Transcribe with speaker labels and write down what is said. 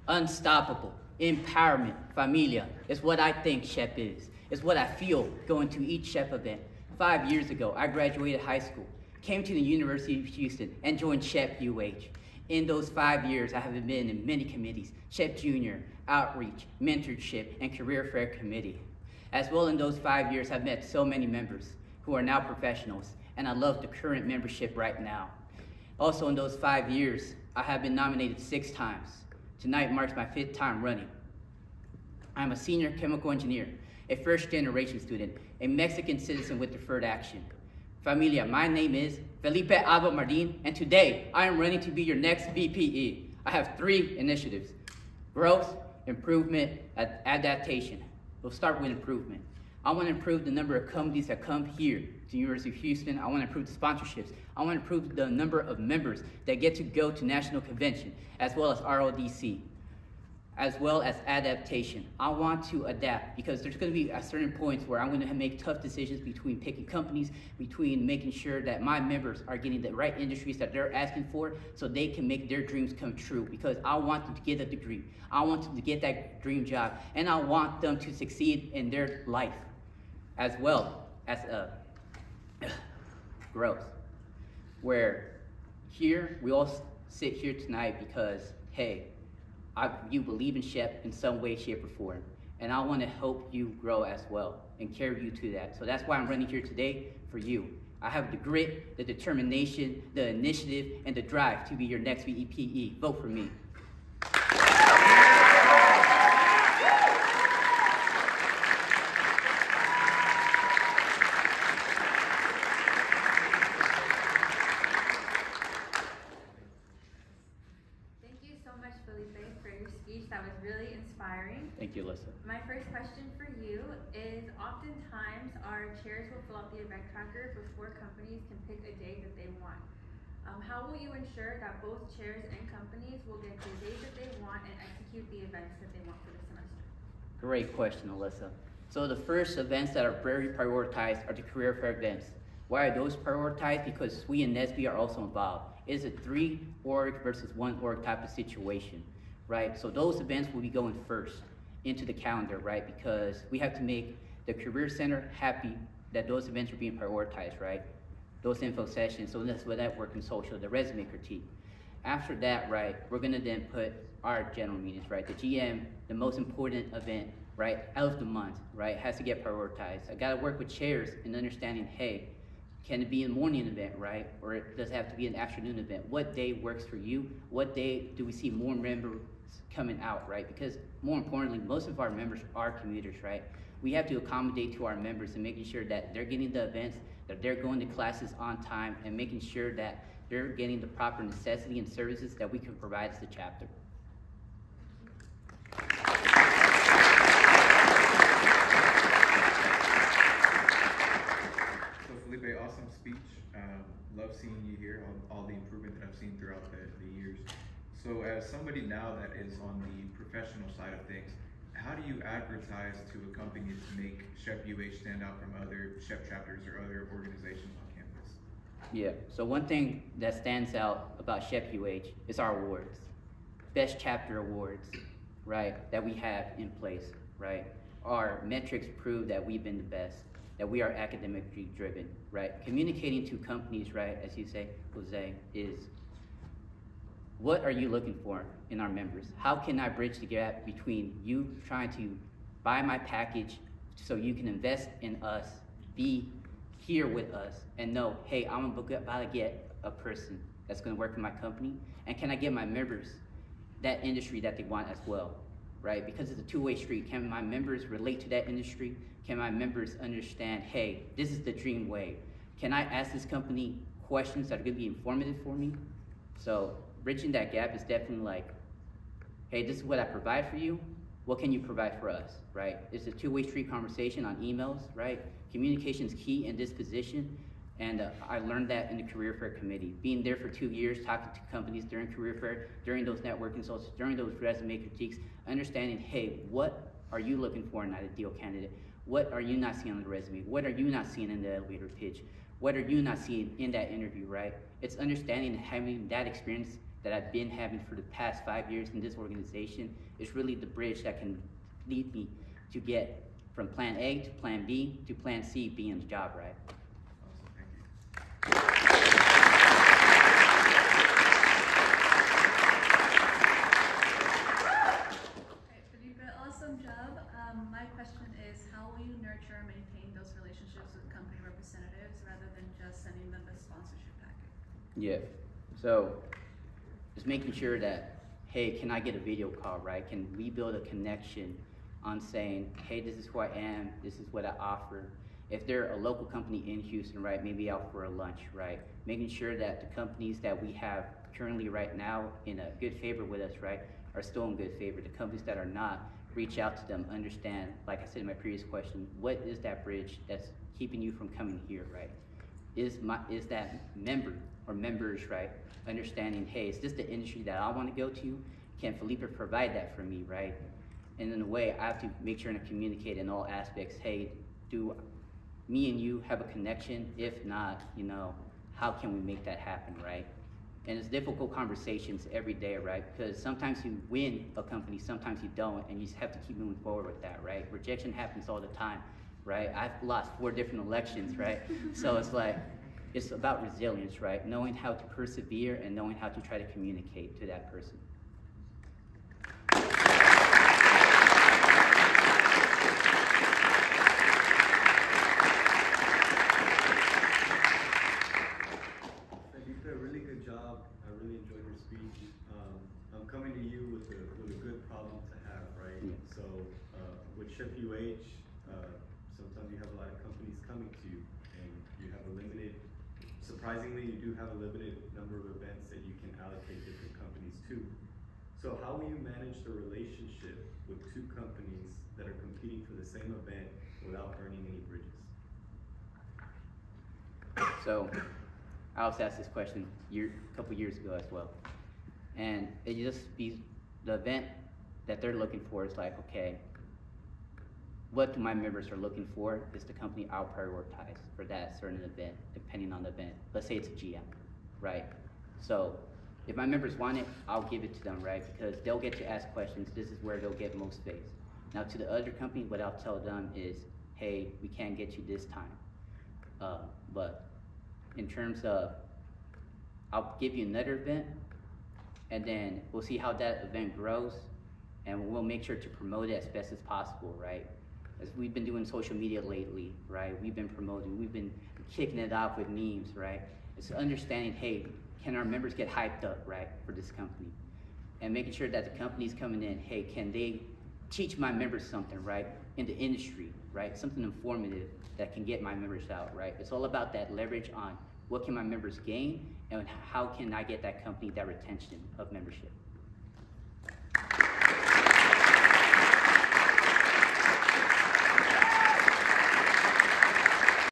Speaker 1: Unstoppable, empowerment, familia is what I think SHPE is. It's what I feel going to each SHPE event. 5 years ago, I graduated high school, came to the University of Houston, and joined SHPE-UH. In those 5 years, I have been in many committees: SHPE Junior, Outreach, Mentorship, and Career Fair Committee. As well, in those 5 years, I've met so many members who are now professionals, and I love the current membership right now. Also, in those 5 years, I have been nominated 6 times. Tonight marks my 5th time running. I'm a senior chemical engineer, a first-generation student, a Mexican citizen with deferred action. Familia, my name is Felipe Alba Marín, and today I am running to be your next VPE. I have 3 initiatives: growth, improvement, and adaptation. We'll start with improvement. I want to improve the number of companies that come here to the University of Houston. I want to improve the sponsorships. I want to improve the number of members that get to go to national convention, as well as RODC, as well as adaptation. I want to adapt because there's going to be at certain points where I'm going to make tough decisions between picking companies, between making sure that my members are getting the right industries that they're asking for so they can make their dreams come true, because I want them to get a degree. I want them to get that dream job, and I want them to succeed in their life, as well as growth. Where here, we all sit here tonight because, hey, you believe in SHPE in some way, shape, or form. And I want to help you grow as well and carry you to that. So that's why I'm running here today for you. I have the grit, the determination, the initiative, and the drive to be your next VPE. Vote for me.
Speaker 2: Felipe, for your speech. That was really inspiring.
Speaker 1: Thank you, Alyssa.
Speaker 2: My first question for you is, oftentimes our chairs will fill out the event tracker before companies can pick a day that they want. How will you ensure that both chairs and companies will get the days that they want and execute the events that they want for the semester?
Speaker 1: Great question, Alyssa. So the first events that are very prioritized are the career fair events. Why are those prioritized? Because we and NSBE are also involved. It's a 3 org versus 1 org type of situation, right? So those events will be going first into the calendar, right? Because we have to make the Career Center happy that those events are being prioritized, right? Those info sessions, so that's what networking, social, the resume critique. After that, right, we're gonna then put our general meetings, right? The GM, the most important event, right, of the month, right, has to get prioritized. I gotta work with chairs in understanding, hey, can it be a morning event, right? Or does it have to be an afternoon event? What day works for you? What day do we see more members coming out, right? Because more importantly, most of our members are commuters, right? We have to accommodate to our members and making sure that they're getting the events, that they're going to classes on time, and making sure that they're getting the proper necessity and services that we can provide as the chapter.
Speaker 3: Felipe, awesome speech. Love seeing you here, all the improvement that I've seen throughout the years. So as somebody now that is on the professional side of things, how do you advertise to a company to make SHPE-UH stand out from other SHPE chapters or other organizations on campus?
Speaker 1: Yeah, so one thing that stands out about SHPE-UH is our awards. Best chapter awards, right, that we have in place, right? Our metrics prove that we've been the best, that we are academically driven, right? Communicating to companies, right, as you say, Jose, is what are you looking for in our members? How can I bridge the gap between you trying to buy my package so you can invest in us, be here with us, and know, hey, I'm about to get a person that's gonna work for my company, and can I get my members that industry that they want as well, right? Because it's a two-way street. Can my members relate to that industry? Can my members understand, hey, this is the dream way? Can I ask this company questions that are gonna be informative for me? So bridging that gap is definitely like, hey, this is what I provide for you. What can you provide for us, right? It's a two-way street conversation on emails, right? Communication is key in this position. And I learned that in the Career Fair Committee. Being there for 2 years, talking to companies during Career Fair, during those networking sessions, during those resume critiques, understanding, hey, what are you looking for in an ideal candidate? What are you not seeing on the resume? What are you not seeing in the elevator pitch? What are you not seeing in that interview, right? It's understanding and having that experience that I've been having for the past 5 years in this organization is really the bridge that can lead me to get from plan A to plan B to plan C, being the job right.
Speaker 3: Awesome, thank you.
Speaker 4: Felipe, awesome job. My question is, how will you nurture and maintain those relationships with company representatives rather than just sending them the sponsorship packet?
Speaker 1: Yeah, so just making sure that, hey, can I get a video call, right? Can we build a connection on saying, hey, this is who I am, this is what I offer. If they're a local company in Houston, right, maybe out for a lunch, right? Making sure that the companies that we have currently right now in a good favor with us, right, are still in good favor. The companies that are not, reach out to them, understand, like I said in my previous question, what is that bridge that's keeping you from coming here, right? Is that member or members, right, understanding, hey, is this the industry that I want to go to? Can Felipe provide that for me, right? And in a way, I have to make sure and communicate in all aspects, hey, do me and you have a connection? If not, you know, how can we make that happen, right? And it's difficult conversations every day, right? Because sometimes you win a company, sometimes you don't, and you just have to keep moving forward with that, right? Rejection happens all the time, right? I've lost 4 different elections, right? So it's like, it's about resilience, right? Knowing how to persevere and knowing how to try to communicate to that person.
Speaker 5: Felipe, really good job. I really enjoyed your speech. I'm coming to you with a good problem to have, right?
Speaker 1: Yeah.
Speaker 5: So with SHPE-UH, sometimes you have a lot of companies coming to you, and you have a limited, surprisingly, you do have a limited number of events that you can allocate different companies to. So how will you manage the relationship with 2 companies that are competing for the same event without burning any bridges?
Speaker 1: So I was asked this question a couple years ago as well. And it just be the event that they're looking for is like, okay, what my members are looking for is the company I'll prioritize for that certain event, depending on the event. Let's say it's a GM, right? So if my members want it, I'll give it to them, right? Because they'll get to ask questions. This is where they'll get most face. Now to the other company, what I'll tell them is, hey, we can't get you this time. But in terms of, I'll give you another event, and then we'll see how that event grows, and we'll make sure to promote it as best as possible, right? As we've been doing social media lately, right? We've been promoting, we've been kicking it off with memes, right? It's understanding, hey, can our members get hyped up, right, for this company? And making sure that the company's coming in, hey, can they teach my members something, right, in the industry, right? Something informative that can get my members out, right? It's all about that leverage on what can my members gain and how can I get that company that retention of membership.